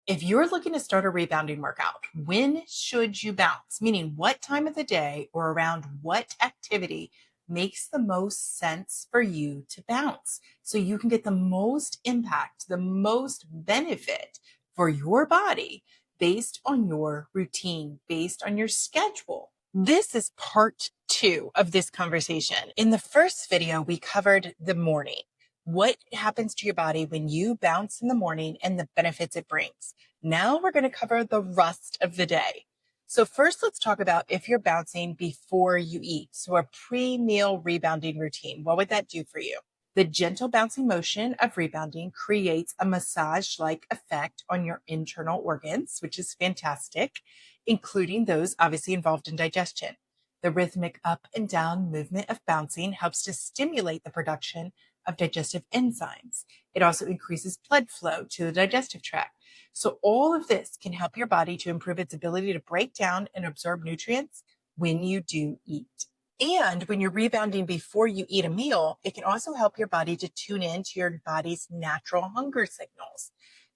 If you're looking to start a rebounding workout, when should you bounce? Meaning, what time of the day or around what activity makes the most sense for you to bounce so you can get the most impact, the most benefit for your body based on your routine, based on your schedule. This is part 2 of this conversation. In the first video, we covered the morning. What happens to your body when you bounce in the morning and the benefits it brings. Now we're going to cover the rest of the day. So first, let's talk about if you're bouncing before you eat. So a pre-meal rebounding routine. What would that do for you? The gentle bouncing motion of rebounding creates a massage-like effect on your internal organs, which is fantastic, including those obviously involved in digestion. The rhythmic up and down movement of bouncing helps to stimulate the production of digestive enzymes. It also increases blood flow to the digestive tract. So all of this can help your body to improve its ability to break down and absorb nutrients when you do eat. And when you're rebounding before you eat a meal, it can also help your body to tune into your body's natural hunger signals.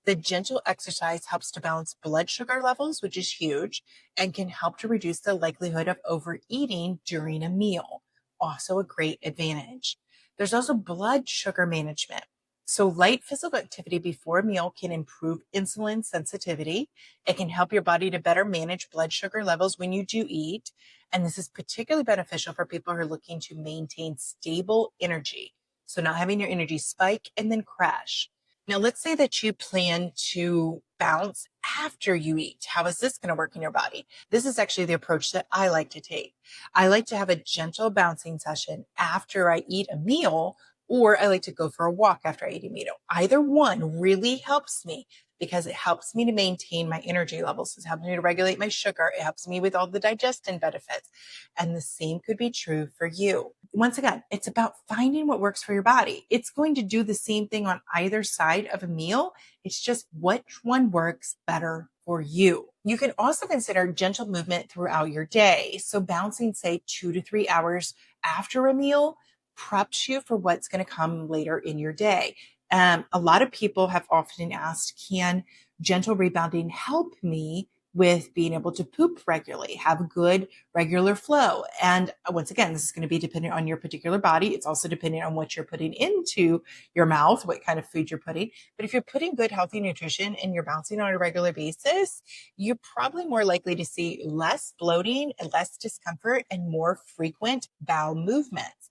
The gentle exercise helps to balance blood sugar levels, which is huge, and can help to reduce the likelihood of overeating during a meal. Also a great advantage. There's also blood sugar management. So light physical activity before a meal can improve insulin sensitivity. It can help your body to better manage blood sugar levels when you do eat. And this is particularly beneficial for people who are looking to maintain stable energy. So not having your energy spike and then crash. Now, let's say that you plan to bounce after you eat. How is this going to work in your body? This is actually the approach that I like to take. I like to have a gentle bouncing session after I eat a meal, or I like to go for a walk after I eat a meal. Either one really helps me because it helps me to maintain my energy levels. It helps me to regulate my sugar. It helps me with all the digestion benefits. And the same could be true for you. Once again, it's about finding what works for your body. It's going to do the same thing on either side of a meal. It's just which one works better for you. You can also consider gentle movement throughout your day. So bouncing, say, 2 to 3 hours after a meal preps you for what's going to come later in your day. A lot of people have often asked, can gentle rebounding help me with being able to poop regularly, have good regular flow? And once again, this is going to be dependent on your particular body. It's also dependent on what you're putting into your mouth, what kind of food you're putting. But if you're putting good, healthy nutrition and you're bouncing on a regular basis, you're probably more likely to see less bloating and less discomfort and more frequent bowel movements.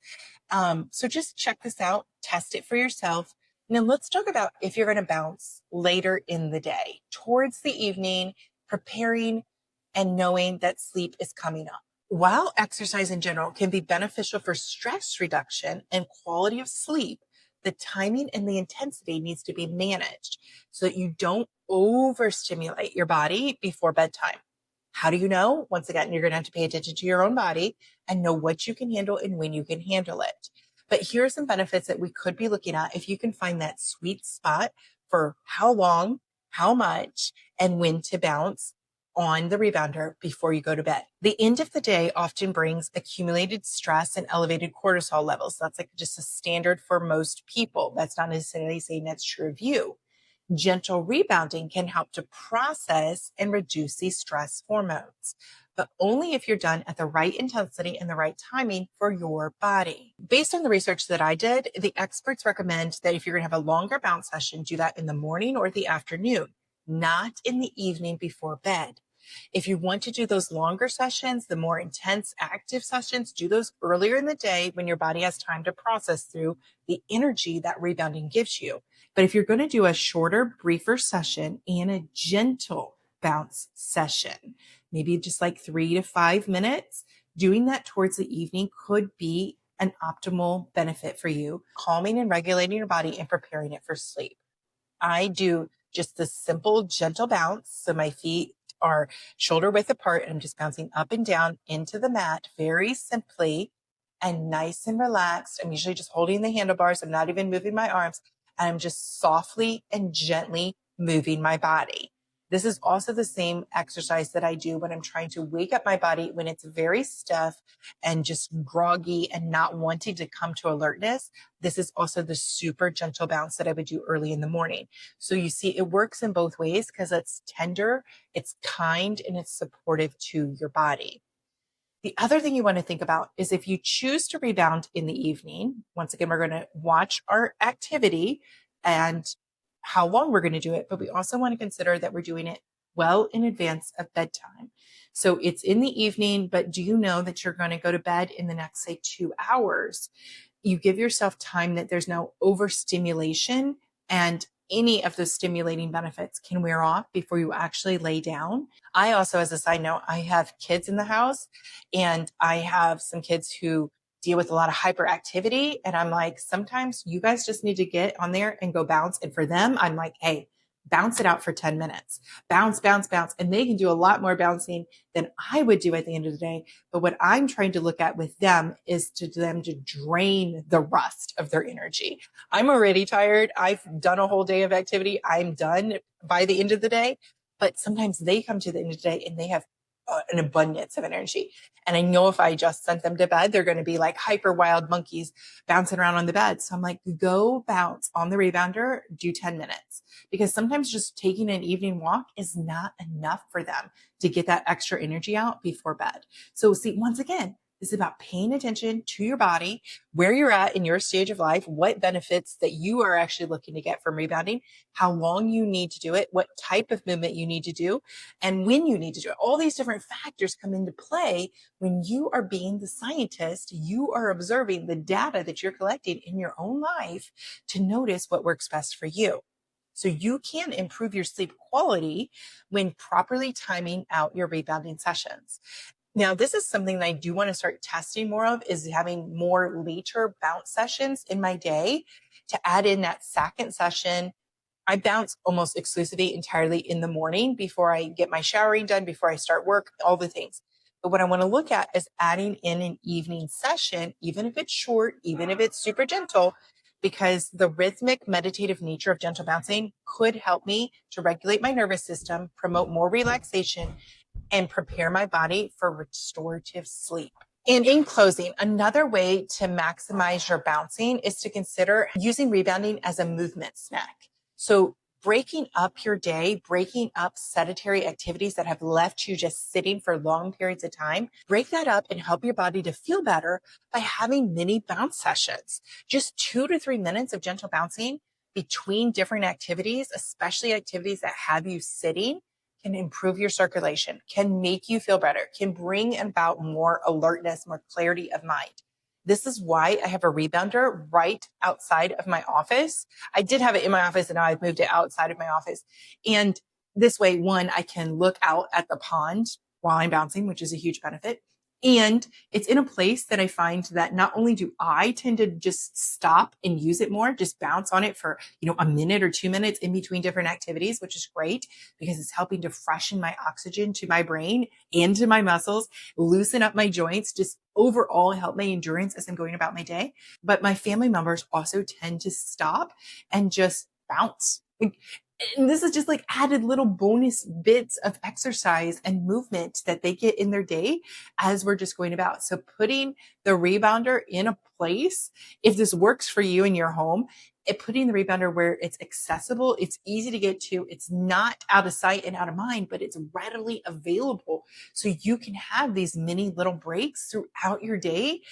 So just check this out, test it for yourself. Now let's talk about if you're going to bounce later in the day, towards the evening, preparing and knowing that sleep is coming up. While exercise in general can be beneficial for stress reduction and quality of sleep, the timing and the intensity needs to be managed so that you don't overstimulate your body before bedtime. How do you know? Once again, you're going to have to pay attention to your own body and know what you can handle and when you can handle it. But here are some benefits that we could be looking at if you can find that sweet spot for how long, how much, and when to bounce on the rebounder before you go to bed. The end of the day often brings accumulated stress and elevated cortisol levels. That's like just a standard for most people. That's not necessarily saying that's true of you. Gentle rebounding can help to process and reduce these stress hormones, but only if you're done at the right intensity and the right timing for your body. Based on the research that I did, the experts recommend that if you're going to have a longer bounce session, do that in the morning or the afternoon, not in the evening before bed. If you want to do those longer sessions, the more intense active sessions, do those earlier in the day when your body has time to process through the energy that rebounding gives you. But if you're going to do a shorter, briefer session and a gentle bounce session, maybe just like 3 to 5 minutes, doing that towards the evening could be an optimal benefit for you, calming and regulating your body and preparing it for sleep. I do just the simple, gentle bounce. So my feet are shoulder width apart and I'm just bouncing up and down into the mat very simply and nice and relaxed. I'm usually just holding the handlebars. I'm not even moving my arms. And I'm just softly and gently moving my body. This is also the same exercise that I do when I'm trying to wake up my body when it's very stiff and just groggy and not wanting to come to alertness. This is also the super gentle bounce that I would do early in the morning. So you see, it works in both ways because it's tender, it's kind, and it's supportive to your body. The other thing you want to think about is if you choose to rebound in the evening, once again, we're going to watch our activity and how long we're going to do it, but we also want to consider that we're doing it well in advance of bedtime. So it's in the evening, but do you know that you're going to go to bed in the next, say, 2 hours? You give yourself time that there's no overstimulation, and any of those stimulating benefits can wear off before you actually lay down. I also, as a side note, I have kids in the house, and I have some kids who deal with a lot of hyperactivity. And I'm like, sometimes you guys just need to get on there and go bounce. And for them, I'm like, hey, bounce it out for 10 minutes, bounce, bounce, bounce. And they can do a lot more bouncing than I would do at the end of the day. But what I'm trying to look at with them is to them to drain the rust of their energy. I'm already tired. I've done a whole day of activity. I'm done by the end of the day. But sometimes they come to the end of the day and they have an abundance of energy. And I know if I just sent them to bed, they're going to be like hyper wild monkeys bouncing around on the bed. So I'm like, go bounce on the rebounder, do 10 minutes. Because sometimes just taking an evening walk is not enough for them to get that extra energy out before bed. So see, once again, this is about paying attention to your body, where you're at in your stage of life, what benefits that you are actually looking to get from rebounding, how long you need to do it, what type of movement you need to do, and when you need to do it. All these different factors come into play when you are being the scientist. You are observing the data that you're collecting in your own life to notice what works best for you. So you can improve your sleep quality when properly timing out your rebounding sessions. Now, this is something that I do want to start testing more of, is having more later bounce sessions in my day to add in that second session. I bounce almost exclusively entirely in the morning before I get my showering done, before I start work, all the things. But what I want to look at is adding in an evening session, even if it's short, even if it's super gentle, because the rhythmic meditative nature of gentle bouncing could help me to regulate my nervous system, promote more relaxation, and prepare my body for restorative sleep. And in closing, another way to maximize your bouncing is to consider using rebounding as a movement snack. So breaking up your day, breaking up sedentary activities that have left you just sitting for long periods of time, break that up and help your body to feel better by having mini bounce sessions. Just 2 to 3 minutes of gentle bouncing between different activities, especially activities that have you sitting, can improve your circulation, can make you feel better, can bring about more alertness, more clarity of mind. This is why I have a rebounder right outside of my office. I did have it in my office and now I've moved it outside of my office. And this way, one, I can look out at the pond while I'm bouncing, which is a huge benefit. And it's in a place that I find that not only do I tend to just stop and use it more, just bounce on it for, a minute or 2 minutes in between different activities, which is great because it's helping to freshen my oxygen to my brain and to my muscles, loosen up my joints, just overall help my endurance as I'm going about my day. But my family members also tend to stop and just bounce. And this is just like added little bonus bits of exercise and movement that they get in their day as we're just going about. So putting the rebounder in a place, if this works for you in your home, putting the rebounder where it's accessible, it's easy to get to, it's not out of sight and out of mind, but it's readily available. So you can have these mini little breaks throughout your day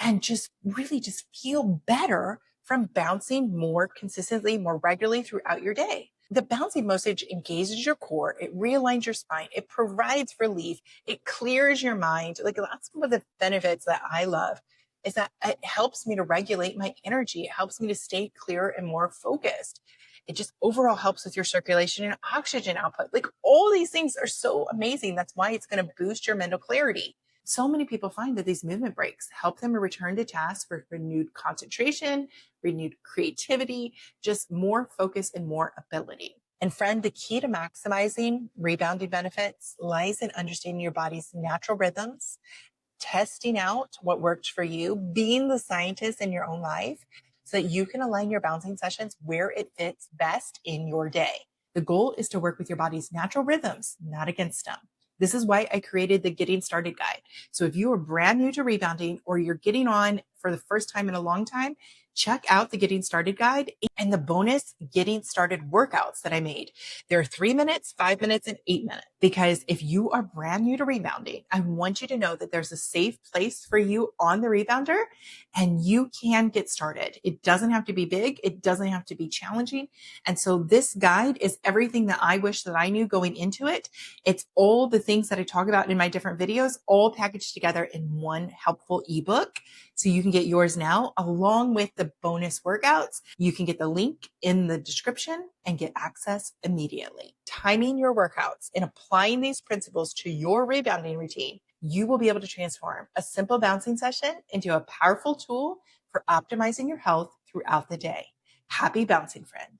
and just really just feel better from bouncing more consistently, more regularly throughout your day. The bouncing motion engages your core. It realigns your spine. It provides relief. It clears your mind. Like, that's one of the benefits that I love, is that it helps me to regulate my energy. It helps me to stay clear and more focused. It just overall helps with your circulation and oxygen output. Like, all these things are so amazing. That's why it's going to boost your mental clarity. So many people find that these movement breaks help them to return to tasks for renewed concentration, renewed creativity, just more focus and more ability. And friend, the key to maximizing rebounding benefits lies in understanding your body's natural rhythms, testing out what worked for you, being the scientist in your own life so that you can align your bouncing sessions where it fits best in your day. The goal is to work with your body's natural rhythms, not against them. This is why I created the Getting Started Guide. So if you are brand new to rebounding or you're getting on for the first time in a long time, check out the Getting Started Guide and the bonus Getting Started workouts that I made. There are 3 minutes, 5 minutes, and 8 minutes. Because if you are brand new to rebounding, I want you to know that there's a safe place for you on the Rebounder and you can get started. It doesn't have to be big. It doesn't have to be challenging. And so this guide is everything that I wish that I knew going into it. It's all the things that I talk about in my different videos, all packaged together in one helpful ebook. So you can get yours now along with the bonus workouts. You can get the link in the description and get access immediately. Timing your workouts and applying these principles to your rebounding routine, you will be able to transform a simple bouncing session into a powerful tool for optimizing your health throughout the day. Happy bouncing, friend.